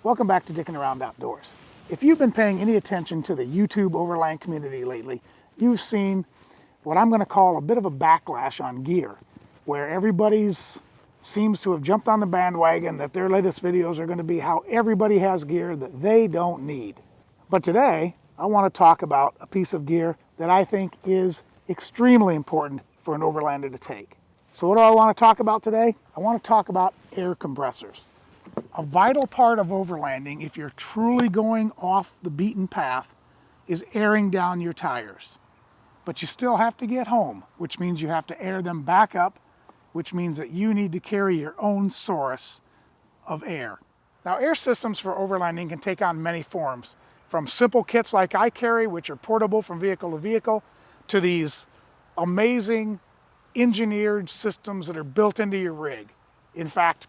Welcome back to Dickin' Around Outdoors. If you've been paying any attention to the YouTube overland community lately, you've seen what I'm going to call a bit of a backlash on gear, where everybody's seems to have jumped on the bandwagon that their latest videos are going to be how everybody has gear that they don't need. But today, I want to talk about a piece of gear that I think is extremely important for an overlander to take. So what do I want to talk about today? I want to talk about air compressors. A vital part of overlanding, if you're truly going off the beaten path, is airing down your tires. But you still have to get home, which means you have to air them back up, which means that you need to carry your own source of air. Now, air systems for overlanding can take on many forms, from simple kits like I carry, which are portable from vehicle to vehicle, to these amazing engineered systems that are built into your rig. In fact,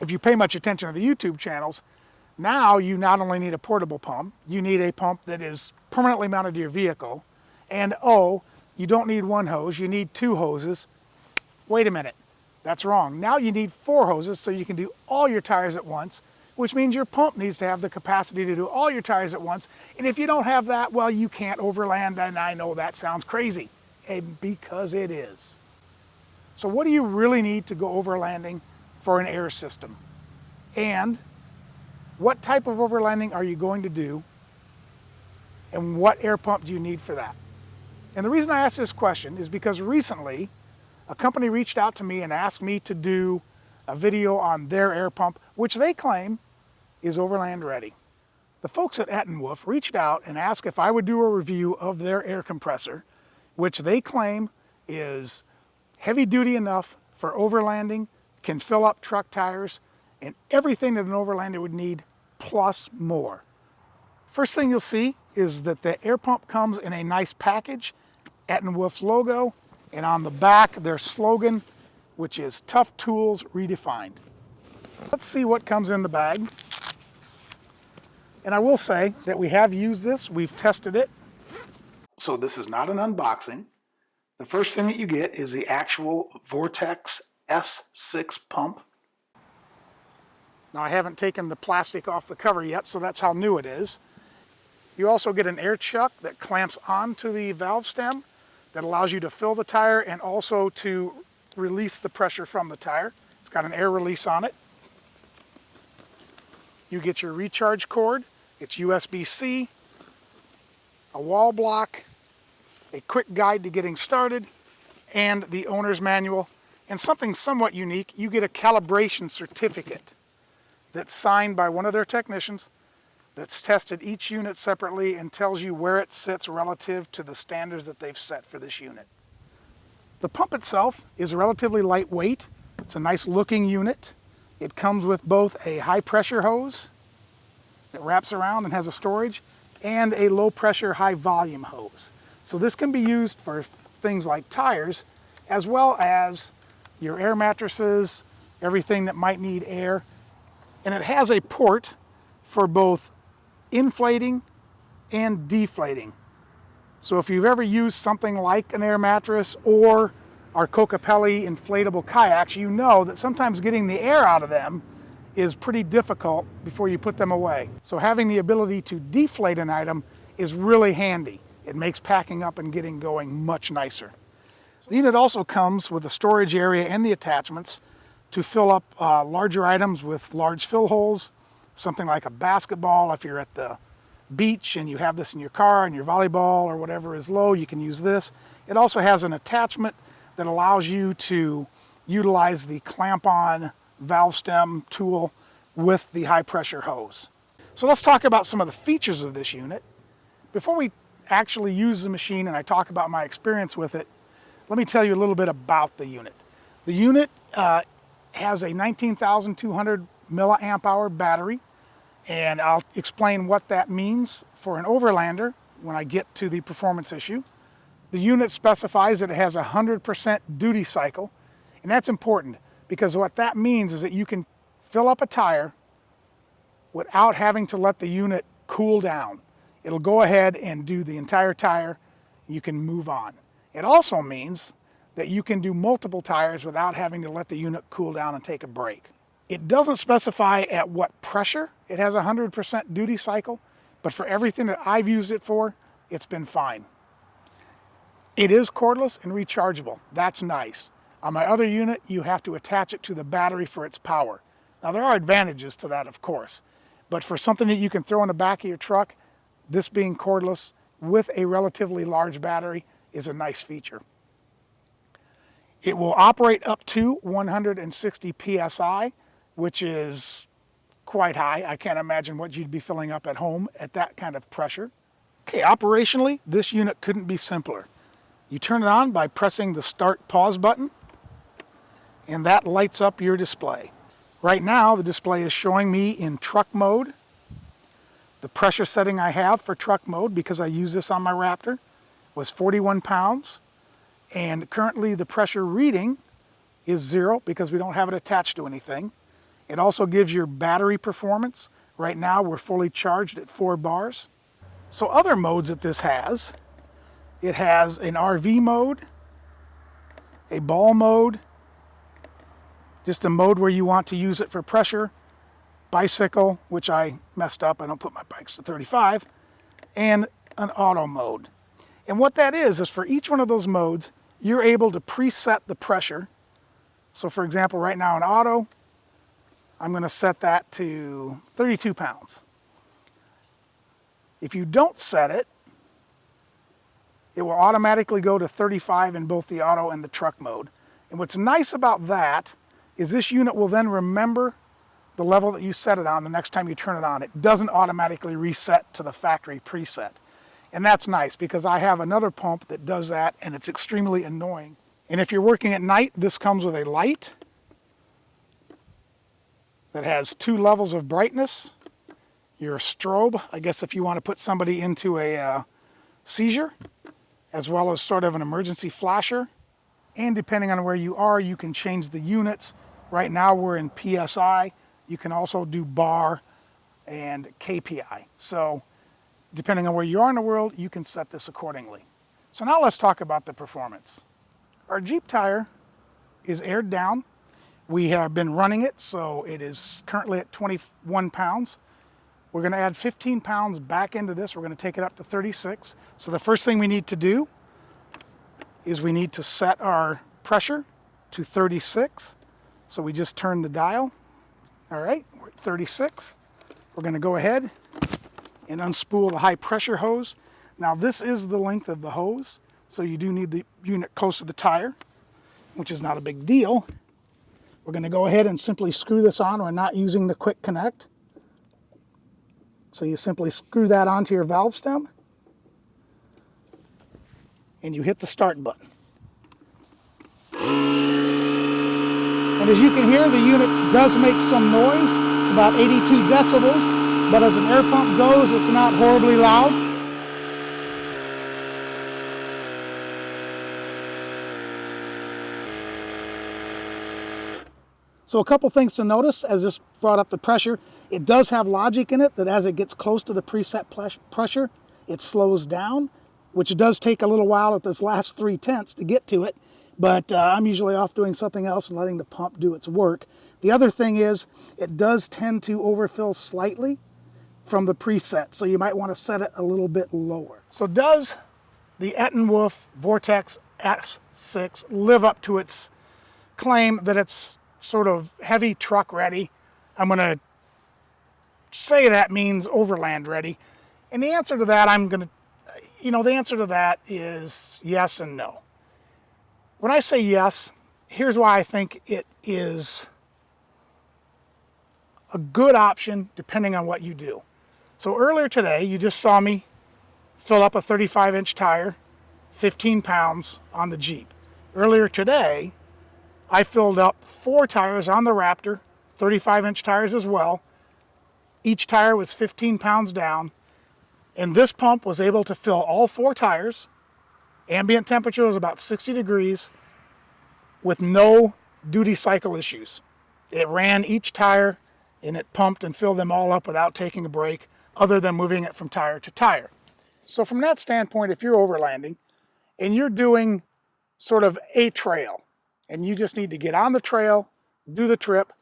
if you pay much attention to the YouTube channels, now you not only need a portable pump, you need a pump that is permanently mounted to your vehicle, and oh, you don't need one hose, you need two hoses. Wait a minute, that's wrong. Now you need four hoses so you can do all your tires at once, which means your pump needs to have the capacity to do all your tires at once. And if you don't have that, well, you can't overland, and I know that sounds crazy, and because it is. So what do you really need to go overlanding for an air system? And what type of overlanding are you going to do? And what air pump do you need for that? And the reason I ask this question is because recently a company reached out to me and asked me to do a video on their air pump, which they claim is overland ready. The folks at Etenwolf reached out and asked if I would do a review of their air compressor, which they claim is heavy duty enough for overlanding, can fill up truck tires, and everything that an overlander would need, plus more. First thing you'll see is that the air pump comes in a nice package, Etenwolf's logo, and on the back their slogan, which is Tough Tools Redefined. Let's see what comes in the bag. And I will say that we have used this, we've tested it. So this is not an unboxing. The first thing that you get is the actual Vortex S6 pump. Now I haven't taken the plastic off the cover yet, so that's how new it is. You also get an air chuck that clamps onto the valve stem that allows you to fill the tire and also to release the pressure from the tire. It's got an air release on it. You get your recharge cord. It's USB-C, a wall block, a quick guide to getting started, and the owner's manual. And something somewhat unique, you get a calibration certificate that's signed by one of their technicians that's tested each unit separately and tells you where it sits relative to the standards that they've set for this unit. The pump itself is relatively lightweight. It's a nice looking unit. It comes with both a high pressure hose that wraps around and has a storage, and a low pressure, high volume hose. So this can be used for things like tires, as well as your air mattresses, everything that might need air. And it has a port for both inflating and deflating. So if you've ever used something like an air mattress or our Cocapelli inflatable kayaks, you know that sometimes getting the air out of them is pretty difficult before you put them away. So having the ability to deflate an item is really handy. It makes packing up and getting going much nicer. The unit also comes with a storage area and the attachments to fill up larger items with large fill holes, something like a basketball. If you're at the beach and you have this in your car and your volleyball or whatever is low, you can use this. It also has an attachment that allows you to utilize the clamp-on valve stem tool with the high pressure hose. So let's talk about some of the features of this unit. Before we actually use the machine and I talk about my experience with it, let me tell you a little bit about the unit. The unit has a 19,200 milliamp hour battery, and I'll explain what that means for an overlander when I get to the performance issue. The unit specifies that it has a 100% duty cycle, and that's important because what that means is that you can fill up a tire without having to let the unit cool down. It'll go ahead and do the entire tire. You can move on. It also means that you can do multiple tires without having to let the unit cool down and take a break. It doesn't specify at what pressure it has a 100% duty cycle, but for everything that I've used it for, it's been fine. It is cordless and rechargeable. That's nice. On my other unit, you have to attach it to the battery for its power. Now, there are advantages to that, of course, but for something that you can throw in the back of your truck, this being cordless with a relatively large battery is a nice feature. It will operate up to 160 psi, which is quite high. I can't imagine what you'd be filling up at home at that kind of pressure. Okay, operationally, this unit couldn't be simpler. You turn it on by pressing the start pause button, and that lights up your display. Right now, the display is showing me in truck mode. The pressure setting I have for truck mode, because I use this on my Raptor, was 41 pounds. And currently the pressure reading is 0 because we don't have it attached to anything. It also gives your battery performance. Right now we're fully charged at 4 bars. So other modes that this has, it has an RV mode, a ball mode, just a mode where you want to use it for pressure, bicycle, which I messed up, I don't put my bikes to 35, and an auto mode. And what that is for each one of those modes, you're able to preset the pressure. So for example, right now in auto, I'm going to set that to 32 pounds. If you don't set it, it will automatically go to 35 in both the auto and the truck mode. And what's nice about that is this unit will then remember the level that you set it on the next time you turn it on. It doesn't automatically reset to the factory preset. And that's nice because I have another pump that does that and it's extremely annoying. And if you're working at night, this comes with a light that has 2 levels of brightness. Your strobe, I guess if you want to put somebody into a seizure, as well as sort of an emergency flasher. And depending on where you are, you can change the units. Right now we're in PSI. You can also do bar and KPI. So depending on where you are in the world, you can set this accordingly. So now let's talk about the performance. Our Jeep tire is aired down. We have been running it, so it is currently at 21 pounds. We're going to add 15 pounds back into this. We're going to take it up to 36. So the first thing we need to do is we need to set our pressure to 36. So we just turn the dial. All right, we're at 36. We're going to go ahead and unspool the high pressure hose. Now this is the length of the hose, so you do need the unit close to the tire, which is not a big deal. We're going to go ahead and simply screw this on. We're not using the quick connect. So you simply screw that onto your valve stem and you hit the start button. And as you can hear, the unit does make some noise. It's about 82 decibels, but as an air pump goes, it's not horribly loud. So a couple things to notice as this brought up the pressure. It does have logic in it that as it gets close to the preset pressure, it slows down, which does take a little while at this last 3/10 to get to it. But I'm usually off doing something else and letting the pump do its work. The other thing is it does tend to overfill slightly from the preset, so you might want to set it a little bit lower. So does the Etenwolf Vortex S6 live up to its claim that it's sort of heavy truck ready? I'm going to say that means overland ready. And the answer to that, the answer to that is yes and no. When I say yes, here's why I think it is a good option depending on what you do. So earlier today, you just saw me fill up a 35-inch tire, 15 pounds on the Jeep. Earlier today, I filled up 4 tires on the Raptor, 35-inch tires as well. Each tire was 15 pounds down, and this pump was able to fill all 4 tires. Ambient temperature was about 60 degrees with no duty cycle issues. It ran each tire and it pumped and filled them all up without taking a break, other than moving it from tire to tire. So from that standpoint, if you're overlanding and you're doing sort of a trail, and you just need to get on the trail, do the trip,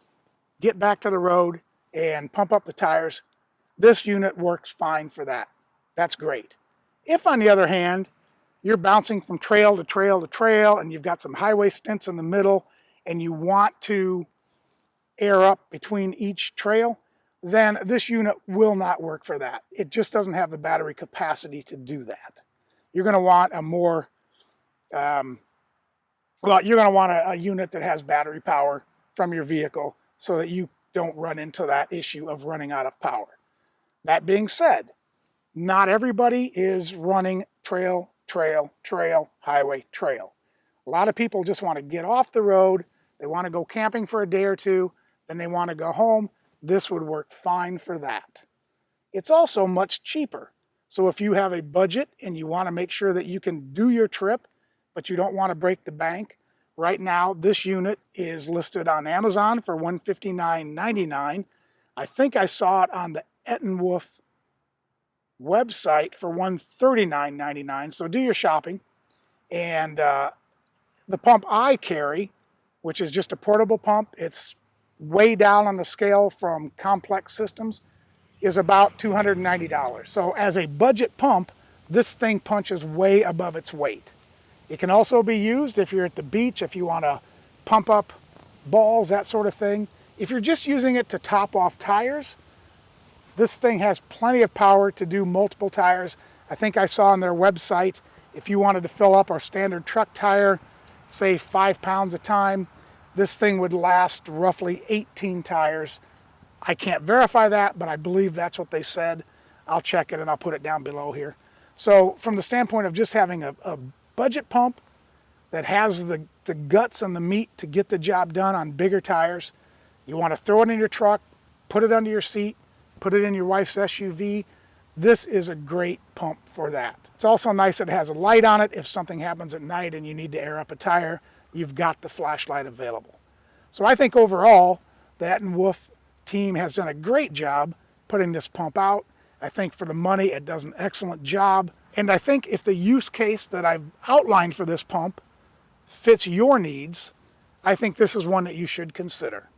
get back to the road and pump up the tires, this unit works fine for that. That's great. If, on the other hand, you're bouncing from trail to trail to trail and you've got some highway stints in the middle and you want to air up between each trail, then this unit will not work for that. It just doesn't have the battery capacity to do that. You're going to want a more, you're going to want a unit that has battery power from your vehicle so that you don't run into that issue of running out of power. That being said, not everybody is running trail, trail, trail, highway, trail. A lot of people just want to get off the road. They want to go camping for a day or two, then they want to go home. This would work fine for that. It's also much cheaper. So if you have a budget and you want to make sure that you can do your trip, but you don't want to break the bank, right now this unit is listed on Amazon for $159.99. I think I saw it on the Etenwolf website for $139.99. So do your shopping. And the pump I carry, which is just a portable pump, it's way down on the scale from complex systems, is about $290. So as a budget pump, this thing punches way above its weight. It can also be used if you're at the beach, if you want to pump up balls, that sort of thing. If you're just using it to top off tires, this thing has plenty of power to do multiple tires. I think I saw on their website, if you wanted to fill up our standard truck tire, say 5 pounds a time, this thing would last roughly 18 tires. I can't verify that, but I believe that's what they said. I'll check it and I'll put it down below here. So from the standpoint of just having a budget pump that has the guts and the meat to get the job done on bigger tires, you want to throw it in your truck, put it under your seat, put it in your wife's SUV, this is a great pump for that. It's also nice that it has a light on it. If something happens at night and you need to air up a tire, you've got the flashlight available. So I think overall, the Etenwolf team has done a great job putting this pump out. I think for the money, it does an excellent job. And I think if the use case that I've outlined for this pump fits your needs, I think this is one that you should consider.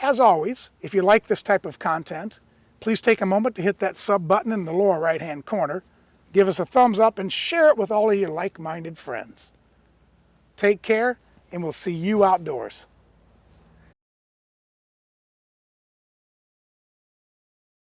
As always, if you like this type of content, please take a moment to hit that sub button in the lower right-hand corner, give us a thumbs up, and share it with all of your like-minded friends. Take care, and we'll see you outdoors.